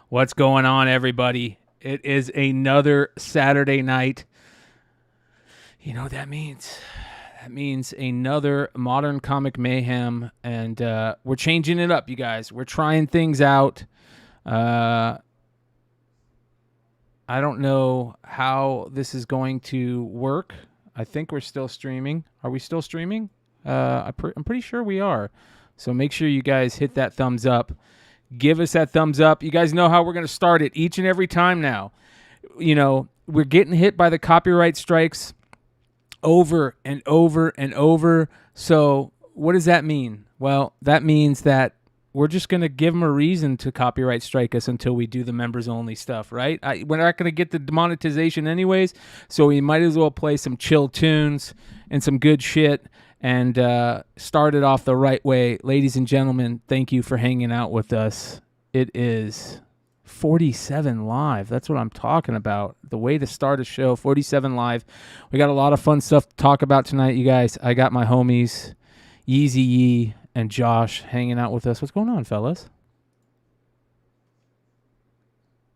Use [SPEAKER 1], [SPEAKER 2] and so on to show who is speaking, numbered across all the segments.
[SPEAKER 1] What's going on, everybody? It is another Saturday night. You know what that means? That means another Modern Comic Mayhem, and we're changing it up, you guys. We're trying things out. I don't know how this is going to work. I think we're still streaming. Are we still streaming? I'm pretty sure we are. So make sure you guys hit that thumbs up. Give us that thumbs up. You guys know how we're going to start it each and every time now. You know, we're getting hit by the copyright strikes over and over and over. So what does that mean? Well, that means that we're just going to give them a reason to copyright strike us until we do the members only stuff, right? We're not going to get the demonetization anyways, so we might as well play some chill tunes and some good shit and start it off the right way. Ladies and gentlemen, thank you for hanging out with us. It is 47 live. That's what I'm talking about. The way to start a show, 47 live. We got a lot of fun stuff to talk about tonight, you guys. I got my homies, Yeezy Yee and Josh, hanging out with us. What's going on, fellas?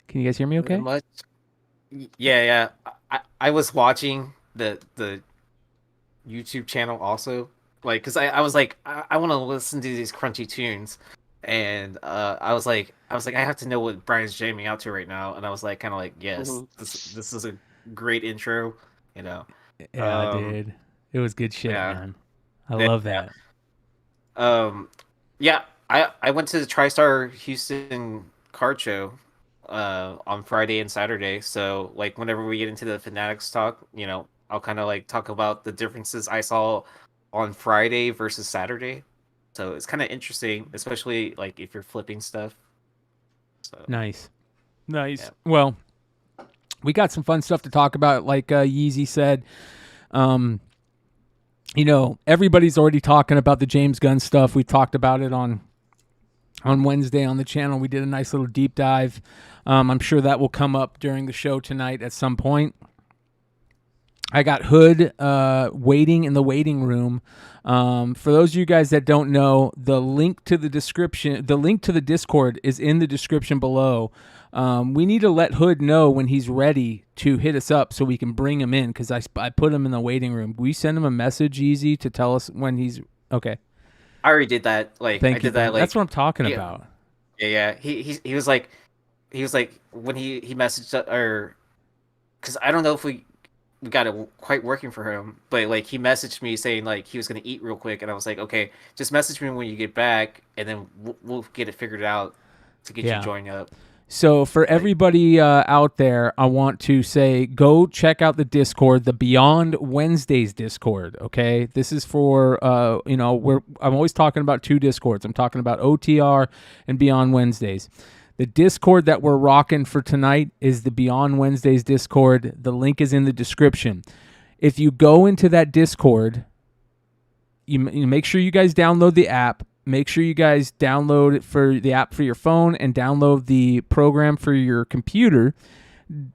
[SPEAKER 1] Can you guys hear me okay?
[SPEAKER 2] Much. Yeah. I was watching the YouTube channel also, like, because I was like, I want to listen to these crunchy tunes, and I was like I have to know what Brian's jamming out to right now, and I was like kind of like, yes, this is a great intro, you know.
[SPEAKER 1] Yeah, dude, it was good shit, man. I love that.
[SPEAKER 2] Yeah, I went to the TriStar Houston card show on Friday and Saturday. So like whenever we get into the Fanatics talk, you know, I'll kind of like talk about the differences I saw on Friday versus Saturday. So it's kind of interesting, especially like if you're flipping stuff. So,
[SPEAKER 1] nice.
[SPEAKER 2] yeah.
[SPEAKER 1] Well, we got some fun stuff to talk about, like Yeezy said. You know, everybody's already talking about the James Gunn stuff. We talked about it on Wednesday on the channel. We did a nice little deep dive. I'm sure that will come up during the show tonight at some point. I got Hood waiting in the waiting room. For those of you guys that don't know, the link to the Discord is in the description below. We need to let Hood know when he's ready to hit us up so we can bring him in, because I put him in the waiting room. We send him a message, Easy, to tell us when he's okay.
[SPEAKER 2] I already did that. Like,
[SPEAKER 1] Thank you.
[SPEAKER 2] Did that. Like,
[SPEAKER 1] that's what I'm talking about.
[SPEAKER 2] Yeah. He was like when he messaged or because I don't know if we got it quite working for him, but like he messaged me saying like he was gonna eat real quick, and I was like, okay, just message me when you get back, and then we'll get it figured out to get you joined up.
[SPEAKER 1] So for everybody out there, I want to say, go check out the Discord, the Beyond Wednesdays Discord. Okay, this is for I'm always talking about two Discords. I'm talking about OTR and Beyond Wednesdays. The Discord that we're rocking for tonight is the Beyond Wednesdays Discord. The link is in the description. If you go into that Discord, you make sure you guys download the app. Make sure you guys download it for the app for your phone and download the program for your computer.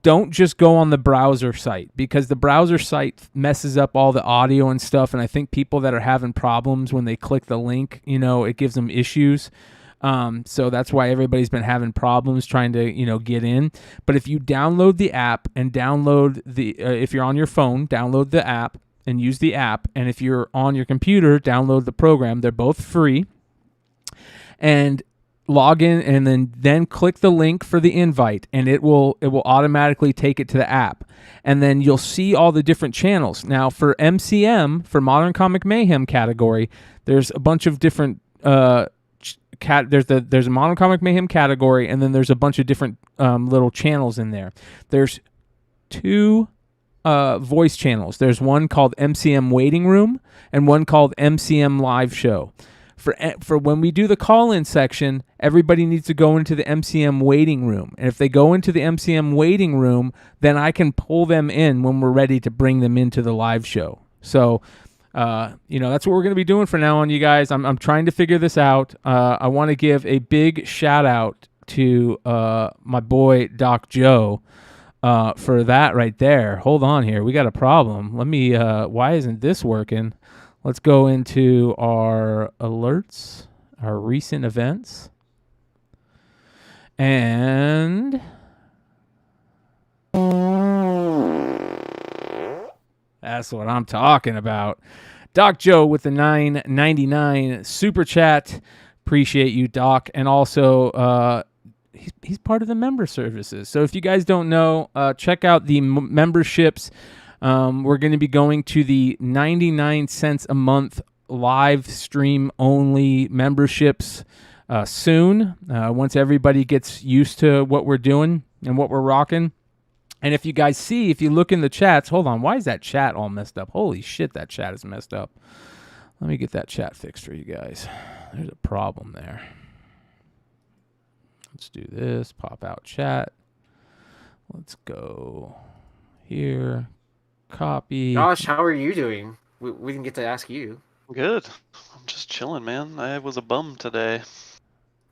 [SPEAKER 1] Don't just go on the browser site, because the browser site messes up all the audio and stuff. And I think people that are having problems when they click the link, it gives them issues. So that's why everybody's been having problems trying to, get in. But if you download the app and download if you're on your phone, download the app and use the app. And if you're on your computer, download the program. They're both free. And log in, and then click the link for the invite, and it will automatically take it to the app. And then you'll see all the different channels. Now for MCM, for Modern Comic Mayhem category, there's a bunch of different there's a Modern Comic Mayhem category, and then there's a bunch of different little channels in there. There's two voice channels. There's one called MCM Waiting Room and one called MCM Live Show. For when we do the call-in section, everybody needs to go into the MCM waiting room. And if they go into the MCM waiting room, then I can pull them in when we're ready to bring them into the live show. So, that's what we're going to be doing from now on, you guys. I'm trying to figure this out. I want to give a big shout-out to my boy, Doc Joe, for that right there. Hold on here. We got a problem. Let me, why isn't this working? Let's go into our alerts, our recent events. And that's what I'm talking about. Doc Joe with the $9.99 super chat. Appreciate you, Doc. And also, he's part of the member services. So if you guys don't know, check out the memberships. We're going to be going to the 99 cents a month live stream only memberships soon. Once everybody gets used to what we're doing and what we're rocking. And if you guys see, if you look in the chats, hold on, why is that chat all messed up? Holy shit, that chat is messed up. Let me get that chat fixed for you guys. There's a problem there. Let's do this. Pop out chat. Let's go here. Copy.
[SPEAKER 2] Josh, how are you doing? We didn't get to ask you.
[SPEAKER 3] Good. I'm just chilling, man. I was a bum today.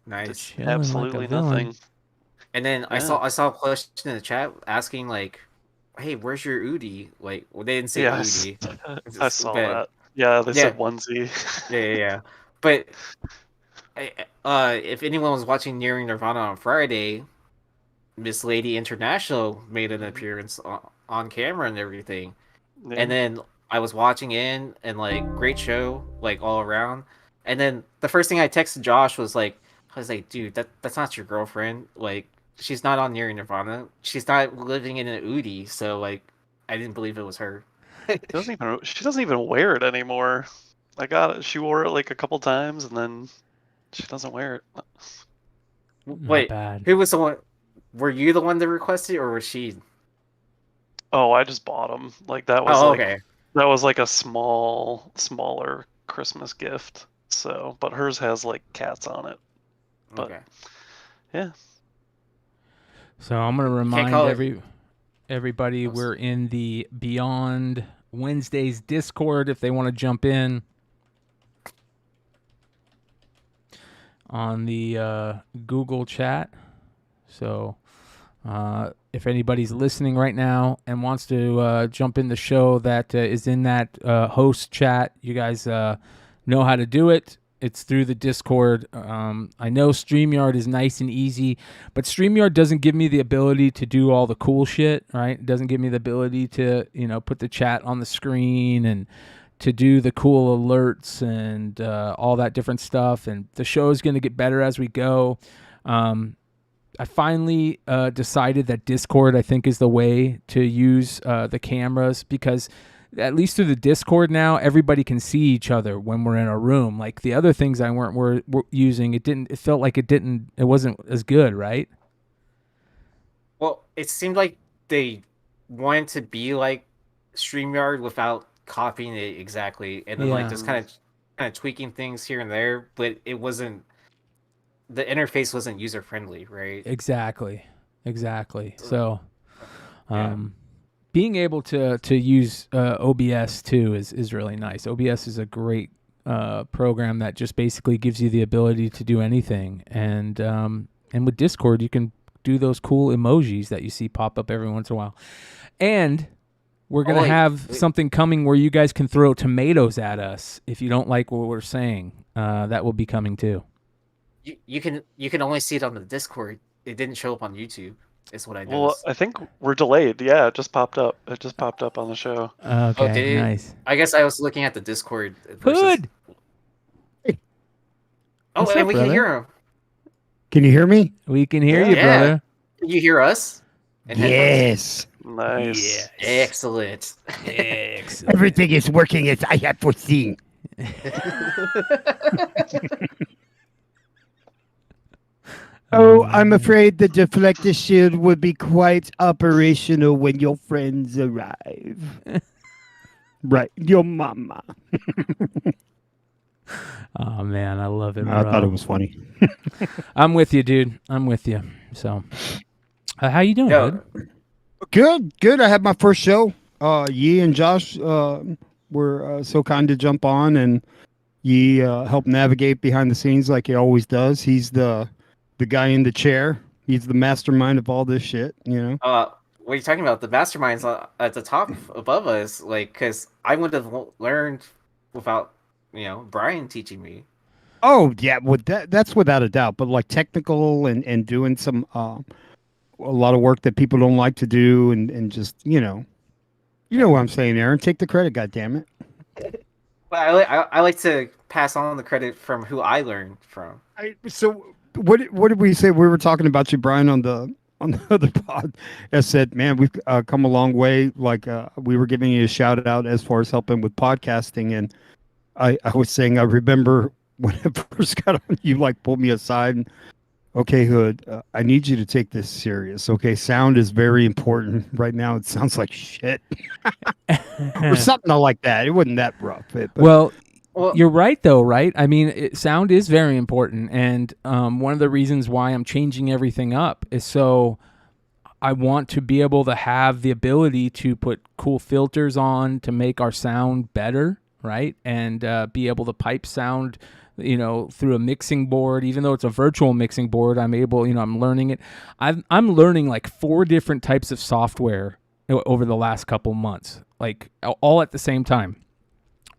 [SPEAKER 2] Nice.
[SPEAKER 3] Did absolutely nothing.
[SPEAKER 2] And then
[SPEAKER 3] Yeah.
[SPEAKER 2] I saw a question in the chat asking like, "Hey, where's your Udi?" Like, well, they didn't say
[SPEAKER 3] Yeah,
[SPEAKER 2] Udi.
[SPEAKER 3] I saw that. Yeah, they said onesie.
[SPEAKER 2] Yeah. But if anyone was watching Nearing Nirvana on Friday, Miss Lady International made an appearance on camera and everything.
[SPEAKER 3] Yeah.
[SPEAKER 2] And then I was watching in and like great show like all around. And then the first thing I texted Josh was like, dude, that's not your girlfriend. Like, she's not on Nearing Nirvana. She's not living in an Udi. So like, I didn't believe it was her.
[SPEAKER 3] She doesn't even wear it anymore. I got it. She wore it like a couple times and then she doesn't wear it.
[SPEAKER 2] Wait, who was the one? Were you the one that requested, or was she?
[SPEAKER 3] Oh, I just bought them. Like that was that was like a smaller Christmas gift. So, but hers has like cats on it. But yeah.
[SPEAKER 1] So I'm gonna remind everybody we're in the Beyond Wednesdays Discord if they want to jump in on the Google chat. So if anybody's listening right now and wants to jump in the show that is in that host chat, you guys know how to do it. It's through the Discord. I know StreamYard is nice and easy, but StreamYard doesn't give me the ability to do all the cool shit, right? It doesn't give me the ability to, put the chat on the screen and to do the cool alerts and all that different stuff. And the show is going to get better as we go. I finally decided that Discord, I think, is the way to use the cameras, because at least through the Discord now, everybody can see each other when we're in a room. Like the other things I were using, it felt like it wasn't as good, right?
[SPEAKER 2] Well, it seemed like they wanted to be like StreamYard without copying it exactly, and then like just kind of tweaking things here and there, but it wasn't. The interface wasn't user friendly, right?
[SPEAKER 1] Exactly. So, being able to use OBS too is really nice. OBS is a great program that just basically gives you the ability to do anything, and with Discord you can do those cool emojis that you see pop up every once in a while, and we're gonna have something coming where you guys can throw tomatoes at us if you don't like what we're saying. That will be coming too.
[SPEAKER 2] You can only see it on the Discord. It didn't show up on YouTube. Is what I noticed.
[SPEAKER 3] Well, I think we're delayed. Yeah, it just popped up. It just popped up on the show.
[SPEAKER 1] Okay, nice.
[SPEAKER 2] I guess I was looking at the Discord.
[SPEAKER 1] Good.
[SPEAKER 2] Oh, and we can hear him.
[SPEAKER 4] Can you hear me?
[SPEAKER 1] We can hear you, brother.
[SPEAKER 2] Can you hear us?
[SPEAKER 4] Yes.
[SPEAKER 3] Nice.
[SPEAKER 2] Yes. Excellent.
[SPEAKER 4] Everything is working as I had foreseen. Oh, I'm afraid the deflector shield would be quite operational when your friends arrive. Right, your mama.
[SPEAKER 1] Oh man, I love it, bro.
[SPEAKER 4] I thought it was funny.
[SPEAKER 1] I'm with you, dude. I'm with you. So, how you doing, dude?
[SPEAKER 4] Good. I had my first show. Yi and Josh were so kind to jump on, and Yi helped navigate behind the scenes like he always does. He's the guy in the chair. He's the mastermind of all this shit,
[SPEAKER 2] What are you talking about? The mastermind's at the top above us, like, because I would have learned without, Brian teaching me.
[SPEAKER 4] Oh yeah, that's without a doubt. But like technical and doing some a lot of work that people don't like to do, and just you know what I'm saying, Aaron. Take the credit, goddammit.
[SPEAKER 2] But I like to pass on the credit from who I learned from.
[SPEAKER 4] So what did we say? We were talking about you, Brian, on the other pod. I said, man, we've come a long way. Like we were giving you a shout out as far as helping with podcasting, and I was saying I remember when I first got on, you like pulled me aside and, okay, Hood, I need you to take this serious. Okay, sound is very important right now. It sounds like shit, or something like that. It wasn't that rough.
[SPEAKER 1] Well, you're right, though, right? I mean, sound is very important, and one of the reasons why I'm changing everything up is so I want to be able to have the ability to put cool filters on to make our sound better, right? And be able to pipe sound, through a mixing board. Even though it's a virtual mixing board, I'm able, I'm learning it. I'm learning like 4 different types of software over the last couple months, like all at the same time.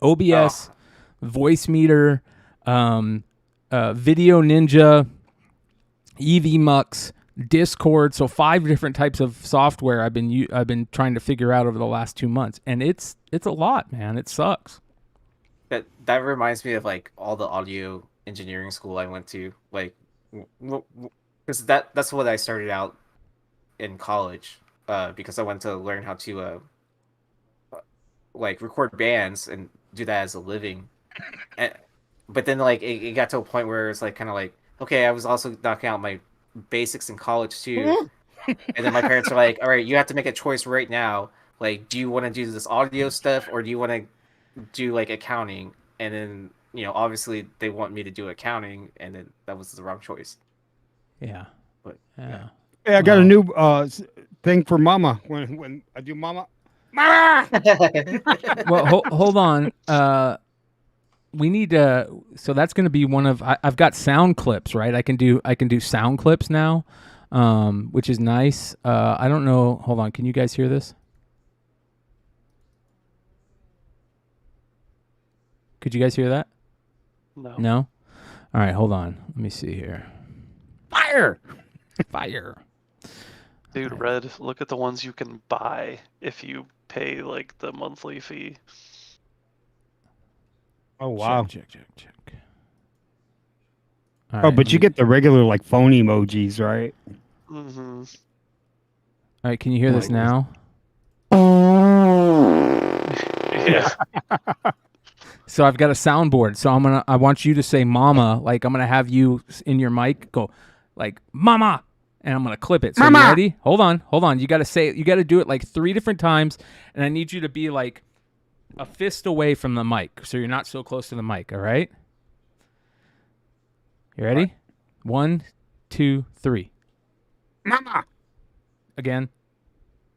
[SPEAKER 1] OBS, Voice Meter, Video Ninja, EVMux, Discord. So 5 different types of software I've been trying to figure out over the last 2 months, and it's a lot, man. It sucks.
[SPEAKER 2] That reminds me of like all the audio engineering school I went to, like, because that's what I started out in college, because I went to learn how to like record bands and do that as a living. But then like it got to a point where it's like kind of like, okay, I was also knocking out my basics in college too. And then my parents were like, all right, you have to make a choice right now. Like, do you want to do this audio stuff, or do you want to do like accounting? And then, obviously they want me to do accounting, and then that was the wrong choice.
[SPEAKER 1] Yeah.
[SPEAKER 2] But
[SPEAKER 1] yeah.
[SPEAKER 4] Hey, I got a new thing for Mama. When I do Mama.
[SPEAKER 1] Well, hold on. We need to. So that's going to be one of. I've got sound clips, right? I can do sound clips now, which is nice. I don't know. Hold on. Can you guys hear this? Could you guys hear that?
[SPEAKER 3] No.
[SPEAKER 1] No? All right, hold on. Let me see here. Fire! Fire.
[SPEAKER 3] Dude,
[SPEAKER 1] right.
[SPEAKER 3] Red, look at the ones you can buy if you pay like the monthly fee.
[SPEAKER 4] Oh wow.
[SPEAKER 1] Check.
[SPEAKER 4] All
[SPEAKER 1] All
[SPEAKER 4] right,
[SPEAKER 1] right,
[SPEAKER 4] but you get the regular like phone emojis, right?
[SPEAKER 3] Mm-hmm.
[SPEAKER 1] All right, can you hear this now?
[SPEAKER 3] Yeah.
[SPEAKER 1] So I've got a soundboard. So I want you to say "mama." Like I'm gonna have you in your mic go like "mama," and I'm gonna clip it. So
[SPEAKER 4] Mama!
[SPEAKER 1] you ready? Hold on. You gotta say it. You gotta do it like 3 different times, and I need you to be like a fist away from the mic, so you're not so close to the mic. All right? You ready?
[SPEAKER 2] Right.
[SPEAKER 1] 1, 2, 3.
[SPEAKER 4] Mama.
[SPEAKER 1] Again.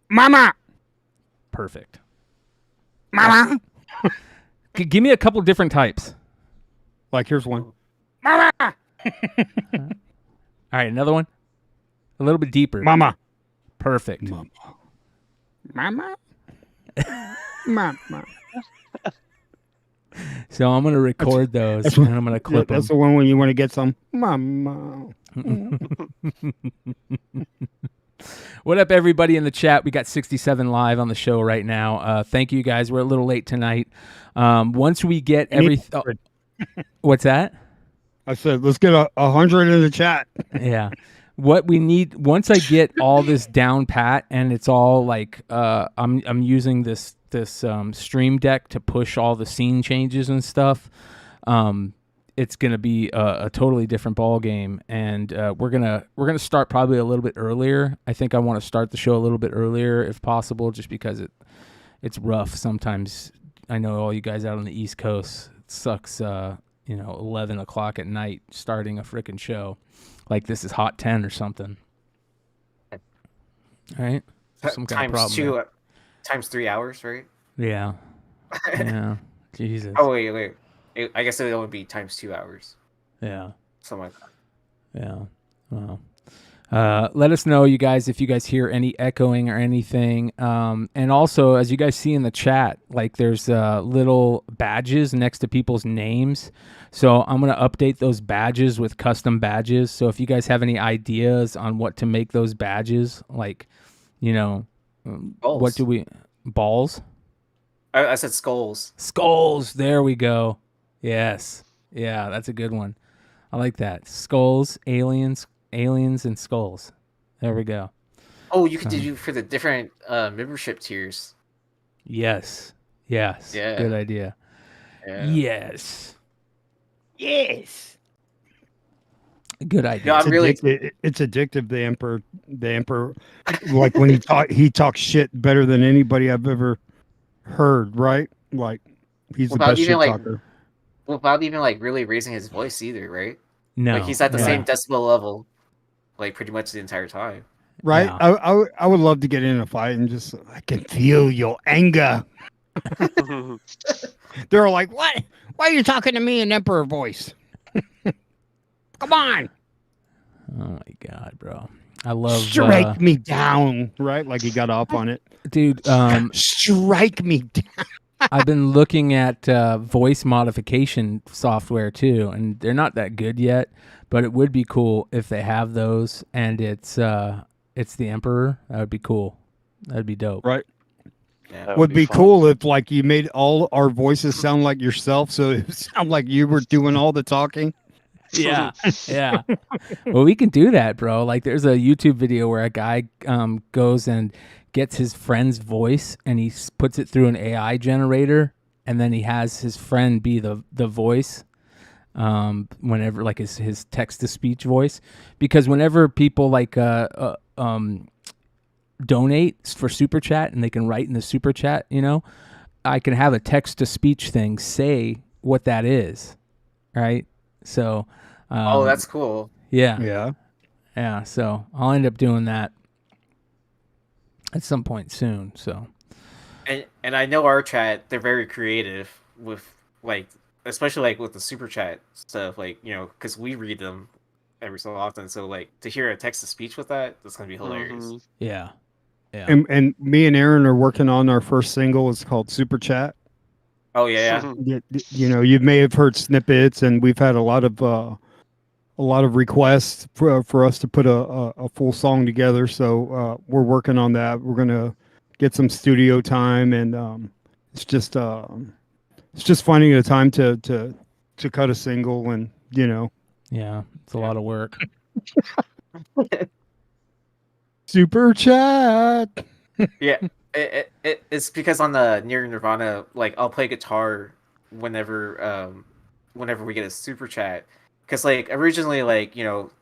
[SPEAKER 4] Mama.
[SPEAKER 1] Perfect.
[SPEAKER 4] Mama.
[SPEAKER 1] Give me a couple different types.
[SPEAKER 4] Like here's one. Mama.
[SPEAKER 1] All right, another one. A little bit deeper.
[SPEAKER 4] Mama.
[SPEAKER 1] Perfect.
[SPEAKER 4] Mama. Mama. Mama.
[SPEAKER 1] So I'm gonna record those and I'm gonna clip them.
[SPEAKER 4] That's the one when you want to get some mama.
[SPEAKER 1] What up, everybody in the chat? We got
[SPEAKER 2] 67
[SPEAKER 1] live on the show right now. Thank you guys. We're a little late tonight. Once we get everything, what's that?
[SPEAKER 4] I said, let's get 100 in the chat.
[SPEAKER 1] Yeah. What we need, once I get all this down pat and it's all like, I'm using this Stream Deck to push all the scene changes and stuff. It's gonna be a totally different ball game, and we're gonna start probably a little bit earlier. I think I want to start the show a little bit earlier if possible, just because it's rough sometimes. I know all you guys out on the East Coast, it sucks. 11 o'clock at night starting a freaking show like this is Hot 10 or something. All right, some kind of problem there.
[SPEAKER 2] Times 3 hours, right?
[SPEAKER 1] Yeah. Yeah. Jesus.
[SPEAKER 2] Oh wait. I guess it would only be times 2 hours.
[SPEAKER 1] Yeah.
[SPEAKER 2] Something like that.
[SPEAKER 1] Yeah. Well. Let us know, you guys, if you guys hear any echoing or anything. And also, as you guys see in the chat, like there's little badges next to people's names. So I'm going to update those badges with custom badges. So if you guys have any ideas on what to make those badges, like, you know, what do we... Balls?
[SPEAKER 2] I said skulls.
[SPEAKER 1] Skulls. There we go. Yes. Yeah, that's a good one. I like that. Skulls, aliens, and skulls. There we go.
[SPEAKER 2] Oh, you could do for the different membership tiers.
[SPEAKER 1] Yes. Yeah. Good idea.
[SPEAKER 2] Yeah.
[SPEAKER 1] Yes. Good idea.
[SPEAKER 2] No,
[SPEAKER 4] It's addictive. The emperor, like when he talks shit better than anybody I've ever heard. Right? Like he's the best shit talker.
[SPEAKER 2] Without even like really raising his voice either, right?
[SPEAKER 1] No,
[SPEAKER 2] like he's at the same decibel level, like pretty much the entire time.
[SPEAKER 4] Right? Yeah. I would love to get in a fight and just I can feel your anger. They're like, what? Why are you talking to me in emperor voice? Come on.
[SPEAKER 1] Oh my god, bro. I love
[SPEAKER 4] strike me down, right? Like he got off on it.
[SPEAKER 1] Dude,
[SPEAKER 4] strike me down.
[SPEAKER 1] I've been looking at voice modification software too, and they're not that good yet, but it would be cool if they have those and it's the Emperor. That would be cool. That'd be dope.
[SPEAKER 4] Right.
[SPEAKER 3] Yeah,
[SPEAKER 4] would be cool if like you made all our voices sound like yourself, so it would sound like you were doing all the talking.
[SPEAKER 1] Yeah. Yeah. Well, we can do that, bro. Like there's a YouTube video where a guy goes and gets his friend's voice and he puts it through an AI generator, and then he has his friend be the voice whenever, like his text to speech voice, because whenever people like donate for super chat and they can write in the super chat, you know, I can have a text to speech thing say what that is, right? So
[SPEAKER 2] oh, that's cool.
[SPEAKER 1] Yeah So I'll end up doing that at some point soon. So
[SPEAKER 2] and I know our chat, they're very creative with like, especially like with the super chat stuff, like, you know, because we read them every so often, so like to hear a text to speech with that's gonna be hilarious.
[SPEAKER 1] Yeah.
[SPEAKER 4] And me and Aaron are working on our first single. It's called Super Chat.
[SPEAKER 2] Oh yeah.
[SPEAKER 4] You know, you may have heard snippets, and we've had a lot of requests for us to put a full song together. So we're working on that. We're gonna get some studio time, and it's just finding a time to cut a single, and you know.
[SPEAKER 1] Yeah, it's a lot of work.
[SPEAKER 4] Super Chat.
[SPEAKER 2] Yeah. It's because on the Near Nirvana, like I'll play guitar whenever we get a super chat, because like originally, like, you know,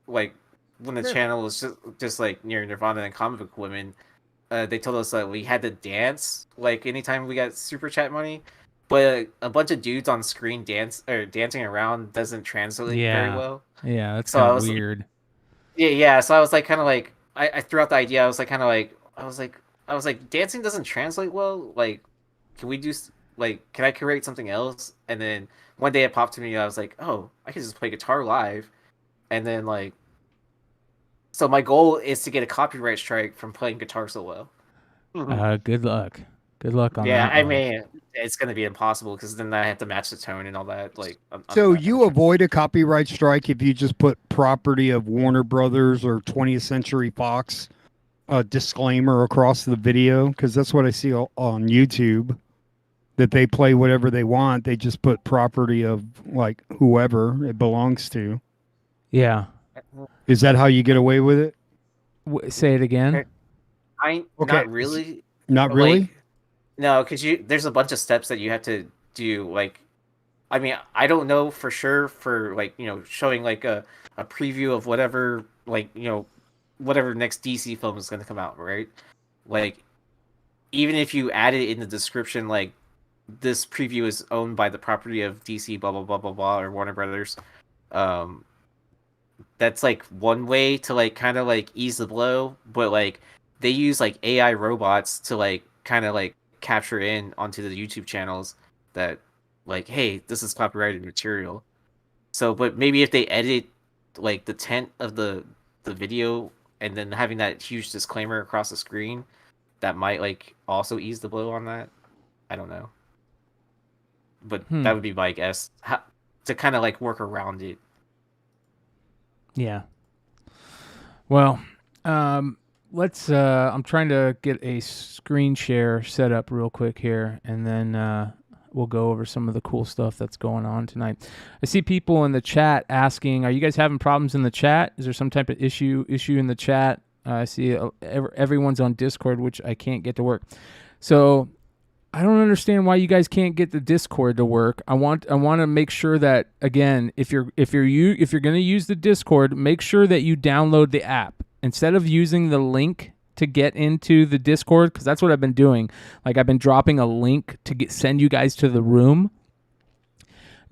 [SPEAKER 2] like when the channel was just like Near Nirvana and Comic Book Women, they told us that we had to dance like anytime we got super chat money, but a bunch of dudes on screen dancing around doesn't translate very well.
[SPEAKER 1] Yeah, that's kind of weird.
[SPEAKER 2] Yeah. So I was like, kind of like, I threw out the idea. I was like, dancing doesn't translate well. Like, can we do can I create something else? And then one day it popped to me. I was like, oh, I can just play guitar live. And then like, so my goal is to get a copyright strike from playing guitar so well.
[SPEAKER 1] Good luck. Good luck on that.
[SPEAKER 2] Yeah, I mean, it's gonna be impossible because then I have to match the tone and all that. Like,
[SPEAKER 4] so you avoid a copyright strike if you just put property of Warner Brothers or 20th Century Fox disclaimer across the video, because that's what I see on YouTube, that they play whatever they want. They just put property of like whoever it belongs to.
[SPEAKER 1] Yeah.
[SPEAKER 4] Is that how you get away with it?
[SPEAKER 1] Say it again.
[SPEAKER 2] Not really.
[SPEAKER 4] Not really.
[SPEAKER 2] Like, no, because there's a bunch of steps that you have to do. Like, I mean, I don't know for sure for like, you know, showing like a preview of whatever, like, you know, whatever next DC film is going to come out, right? Like, even if you add it in the description, like, this preview is owned by the property of DC, blah, blah, blah, blah, blah, or Warner Brothers. That's, like, one way to, like, kind of, like, ease the blow. But, like, they use, like, AI robots to, like, kind of, like, capture in onto the YouTube channels that, like, hey, this is copyrighted material. So, but maybe if they edit, like, the tent of the the video and then having that huge disclaimer across the screen, that might like also ease the blow on that. I don't know, but that would be my guess to kind of like work around it.
[SPEAKER 1] Yeah. Well, let's. I'm trying to get a screen share set up real quick here, and then we'll go over some of the cool stuff that's going on tonight. I see people in the chat asking, "Are you guys having problems in the chat? Is there some type of issue in the chat?" I see everyone's on Discord, which I can't get to work. So I don't understand why you guys can't get the Discord to work. I want to make sure that, again, if you're going to use the Discord, make sure that you download the app instead of using the link to get into the Discord, because that's what I've been doing. Like, I've been dropping a link to send you guys to the room.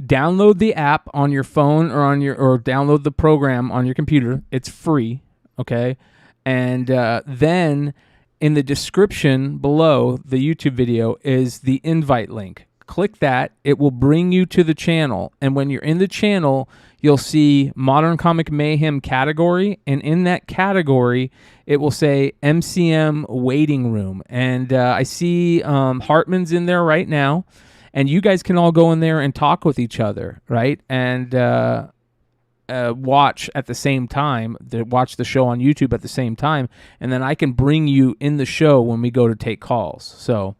[SPEAKER 1] Download the app on your phone or download the program on your computer. It's free, okay? And then in the description below the YouTube video is the invite link. Click that. It will bring you to the channel. And when you're in the channel, you'll see Modern Comic Mayhem category. And in that category, it will say MCM Waiting Room. And I see Hartman's in there right now. And you guys can all go in there and talk with each other, right? And watch at the same time, watch the show on YouTube at the same time, and then I can bring you in the show when we go to take calls. So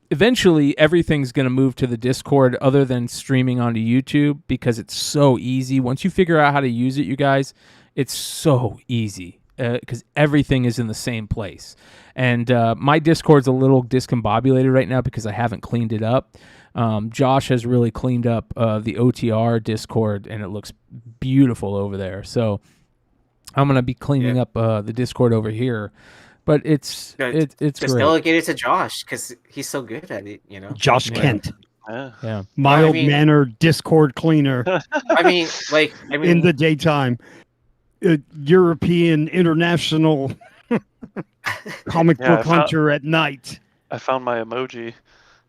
[SPEAKER 1] eventually everything's going to move to the Discord other than streaming onto YouTube, because it's so easy. Once you figure out how to use it, you guys, it's so easy because everything is in the same place. And my Discord's a little discombobulated right now because I haven't cleaned it up. Josh has really cleaned up the OTR Discord, and it looks beautiful over there. So I'm going to be cleaning up the Discord over here. But it's
[SPEAKER 2] just
[SPEAKER 1] great.
[SPEAKER 2] delegate it to Josh because he's so good at it, you know.
[SPEAKER 4] Josh Kent.
[SPEAKER 1] Yeah.
[SPEAKER 4] Mild-mannered Discord cleaner.
[SPEAKER 2] I mean,
[SPEAKER 4] in the daytime. European international comic book hunter at night.
[SPEAKER 3] I found my emoji.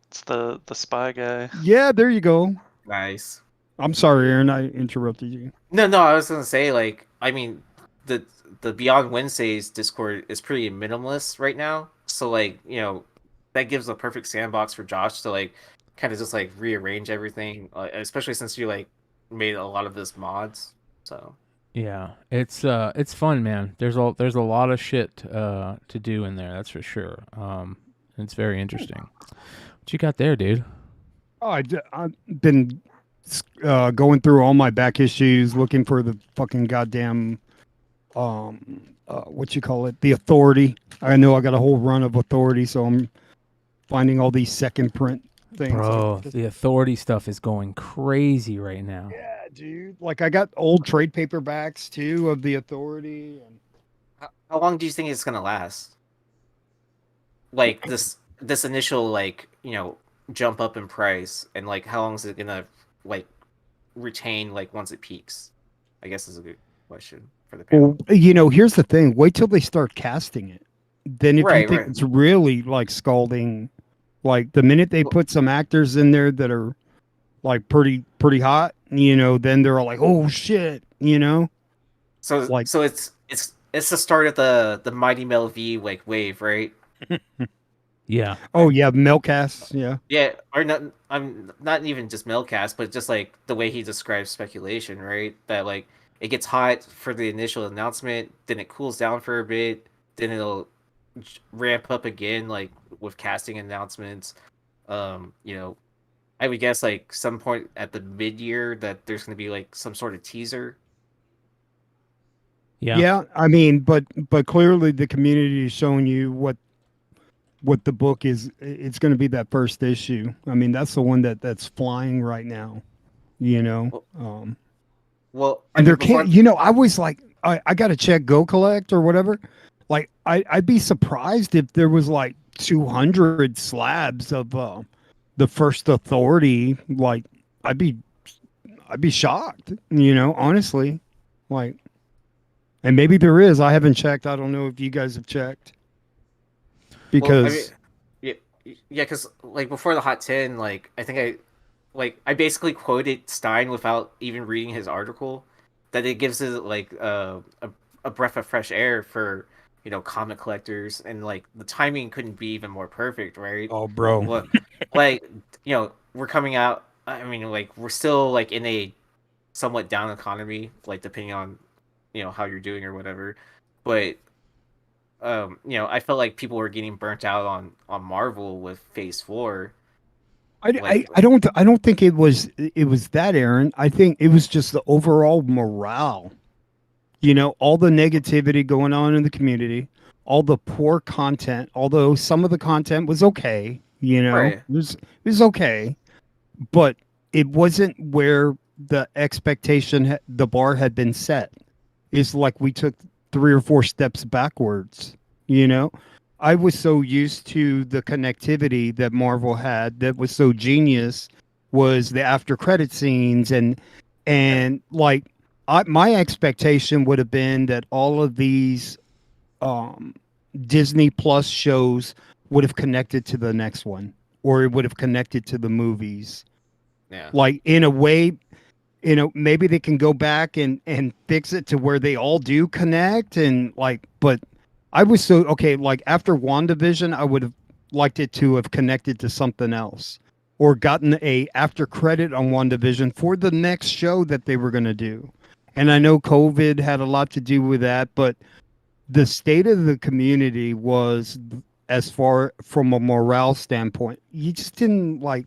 [SPEAKER 3] It's the spy guy.
[SPEAKER 4] Yeah, there you go.
[SPEAKER 2] Nice.
[SPEAKER 4] I'm sorry, Aaron, I interrupted you.
[SPEAKER 2] No, I was gonna say, like, I mean, the Beyond Wednesdays Discord is pretty minimalist right now. So, like, you know, that gives a perfect sandbox for Josh to like kind of just like rearrange everything, especially since you like made a lot of this mods. So
[SPEAKER 1] yeah, it's fun, man. There's a lot of shit to do in there. That's for sure. It's very interesting. What you got there, dude?
[SPEAKER 4] Oh, I've been going through all my back issues, looking for the fucking goddamn what you call it, the Authority. I know I got a whole run of Authority, so I'm finding all these second print things.
[SPEAKER 1] Bro, the Authority stuff is going crazy right now.
[SPEAKER 4] Yeah, dude. Like, I got old trade paperbacks too of the Authority. And
[SPEAKER 2] how long do you think it's gonna last? Like this initial, like, you know, jump up in price, and like how long is it gonna like retain, like, once it peaks? I guess is a good question for the panel.
[SPEAKER 4] Well, you know, here's the thing. Wait till they start casting it. Then if you think it's really like scalding, like the minute they put some actors in there that are like pretty hot, you know, then they're all like, oh shit, you know.
[SPEAKER 2] So like, so it's the start of the Mighty Mel V like wave, right?
[SPEAKER 1] Yeah.
[SPEAKER 4] Oh yeah, Melcast. Yeah.
[SPEAKER 2] Yeah, or not. I'm not even just Melcast, but just like the way he describes speculation, right? That like it gets hot for the initial announcement, then it cools down for a bit, then it'll ramp up again, like with casting announcements. You know, I would guess like some point at the mid-year that there's going to be like some sort of teaser.
[SPEAKER 1] Yeah.
[SPEAKER 4] Yeah. I mean, but clearly the community is showing you what the book is. It's going to be that first issue. I mean, that's the one that's flying right now, you know.
[SPEAKER 2] Well,
[SPEAKER 4] and there can't, you know, I was like, I got to check Go Collect or whatever. Like, I'd be surprised if there was like 200 slabs of the first Authority. Like, I'd be shocked, you know, honestly. Like, and maybe there is. I haven't checked. I don't know if you guys have checked. Because
[SPEAKER 2] because like before the Hot 10, like I think I basically quoted Stein without even reading his article, that it gives it like a a breath of fresh air for comic collectors, and like the timing couldn't be even more perfect, right?
[SPEAKER 4] Oh, bro.
[SPEAKER 2] Well, like we're coming out. I mean, like we're still like in a somewhat down economy, like depending on how you're doing or whatever, but I felt like people were getting burnt out on Marvel with Phase 4.
[SPEAKER 4] I don't think it was that, Aaron. I think it was just the overall morale. All the negativity going on in the community, all the poor content. Although some of the content was okay,
[SPEAKER 2] Right.
[SPEAKER 4] it was okay, but it wasn't where the expectation, the bar had been set. It's like we took 3 or 4 steps backwards. I was so used to the connectivity that Marvel had that was so genius, was the after credit scenes and like my expectation would have been that all of these um, Disney Plus shows would have connected to the next one, or it would have connected to the movies.
[SPEAKER 2] Yeah.
[SPEAKER 4] Like in a way, maybe they can go back and fix it to where they all do connect, and like, but I was so okay. Like after WandaVision, I would have liked it to have connected to something else, or gotten a after credit on WandaVision for the next show that they were going to do. And I know COVID had a lot to do with that, but the state of the community was, as far from a morale standpoint, you just didn't like.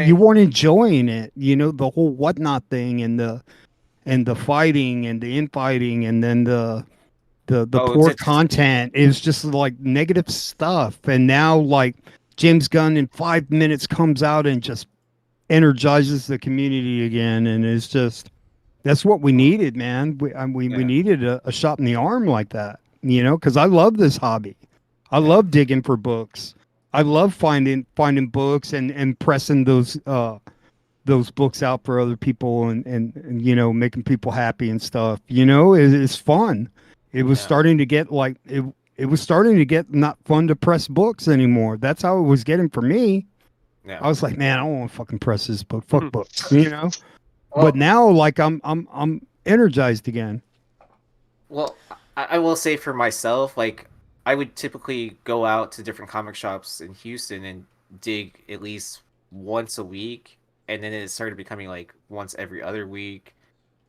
[SPEAKER 4] You weren't enjoying it, the whole whatnot thing, and the fighting and the infighting, and then the poor content. It was just like negative stuff. And now like James Gunn in 5 minutes comes out and just energizes the community again, and it's just, that's what we needed, man. We needed a shot in the arm like that, because I love this hobby. I love digging for books. I love finding books and pressing those books out for other people, and making people happy and stuff. It's fun. It was starting to get like it was starting to get not fun to press books anymore. That's how it was getting for me.
[SPEAKER 2] Yeah.
[SPEAKER 4] I was like, man, I don't want to fucking press this book. Fuck books,
[SPEAKER 2] Well,
[SPEAKER 4] but now like I'm energized again.
[SPEAKER 2] Well, I will say for myself, like I would typically go out to different comic shops in Houston and dig at least once a week, and then it started becoming like once every other week.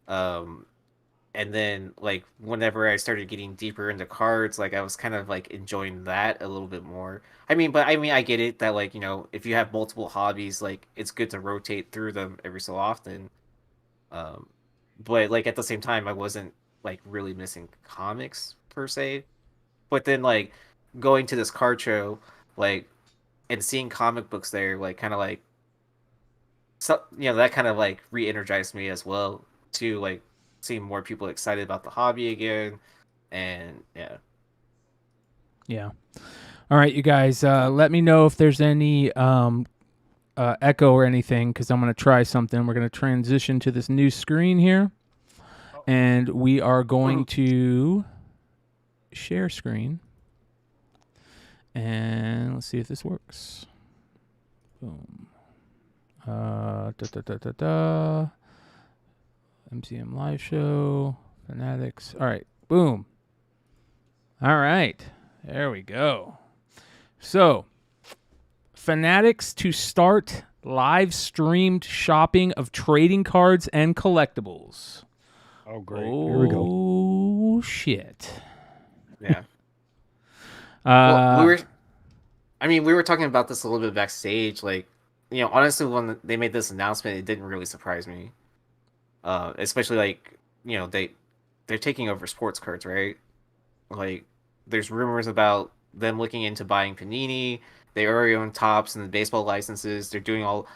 [SPEAKER 2] And then like whenever I started getting deeper into cards, like I was kind of like enjoying that a little bit more. I mean, I get it that like, if you have multiple hobbies, like it's good to rotate through them every so often. Um, but like at the same time, I wasn't like really missing comics per se. But then like going to this card show, like, and seeing comic books there, like kind of like, so that kind of like re-energized me as well to like seeing more people excited about the hobby again, and
[SPEAKER 1] yeah. All right, you guys, let me know if there's any echo or anything, because I'm going to try something. We're going to transition to this new screen here, and we are going to share screen, and let's see if this works. Boom. MCM live show, Fanatics. All right, boom. All right, there we go. So, Fanatics to start live streamed shopping of trading cards and collectibles.
[SPEAKER 4] Oh, great. Here we go.
[SPEAKER 1] Oh, shit.
[SPEAKER 2] Yeah. Well, we were talking about this a little bit backstage. Like, honestly, when they made this announcement, it didn't really surprise me. Especially like, they're taking over sports cards, right? Like, there's rumors about them looking into buying Panini. They already own Topps and the baseball licenses. They're doing all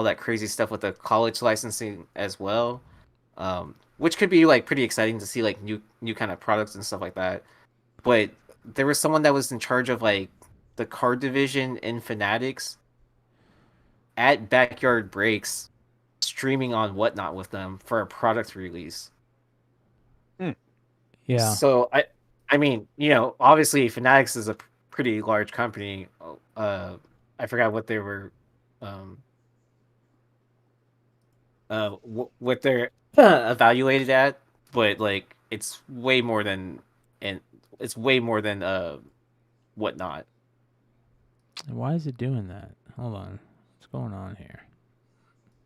[SPEAKER 2] that crazy stuff with the college licensing as well, which could be like pretty exciting to see, like new kind of products and stuff like that. But there was someone that was in charge of like the card division in Fanatics at Backyard Breaks, streaming on Whatnot with them for a product release.
[SPEAKER 1] Yeah.
[SPEAKER 2] So I mean, obviously Fanatics is a pretty large company. I forgot what they were, what they're evaluated at, but like it's way more than Whatnot.
[SPEAKER 1] Why is it doing that? Hold on. What's going on here?